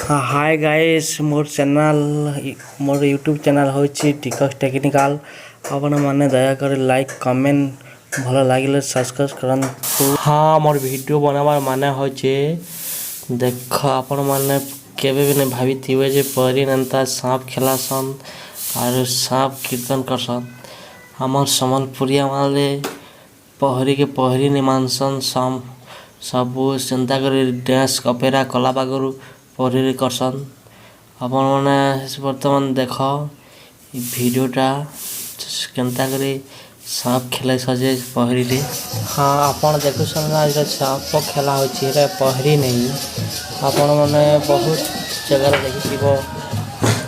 Hi guys मोर channel मोर YouTube channel होची टिकस technical आपण माने दया कर लाइक कमेंट भल लागिले सब्सक्राइब करन। हाँ मोर वीडियो बनाबार माने होचे देख आपण माने केबे भी नहीं भाभी थिबे जे परी नंता सांप खेलासन और सांप कीर्तन करसन। हमर संबलपुरिया माले पहरी के पहरी निमानसन सबू चिंता कर डांस अपेरा कला बागरू पहरी करसन। आपण माने वर्तमान देख वीडियोटा केनता करी सांप खेले सजे पहरी रे। हाँ आपण देखुसन आज सांप खेला होची रे पहरी नहीं आपण माने बहुत जगह देखिबो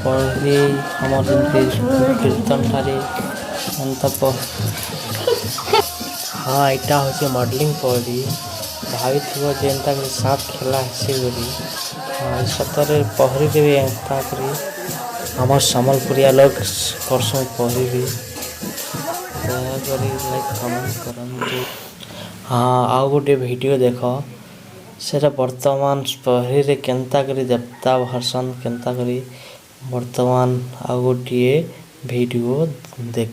पहरी हमर कीर्तन थारे अंत हाँ इटा होचे मॉडलिंग पहरी भावी थी जेनता कर सांप खेला है बोली। हाँ सतरे पहरी के भी एंता करी हमर संबलपुरिया लोग करसों पहरी भी दया करी लाइक कमेंट करन। हाँ आउ गोटे वीडियो देख सेटा वर्तमान पहरी रे केनता करी देवता भाषण केनता करी वर्तमान आउ गोटे वीडियो देख।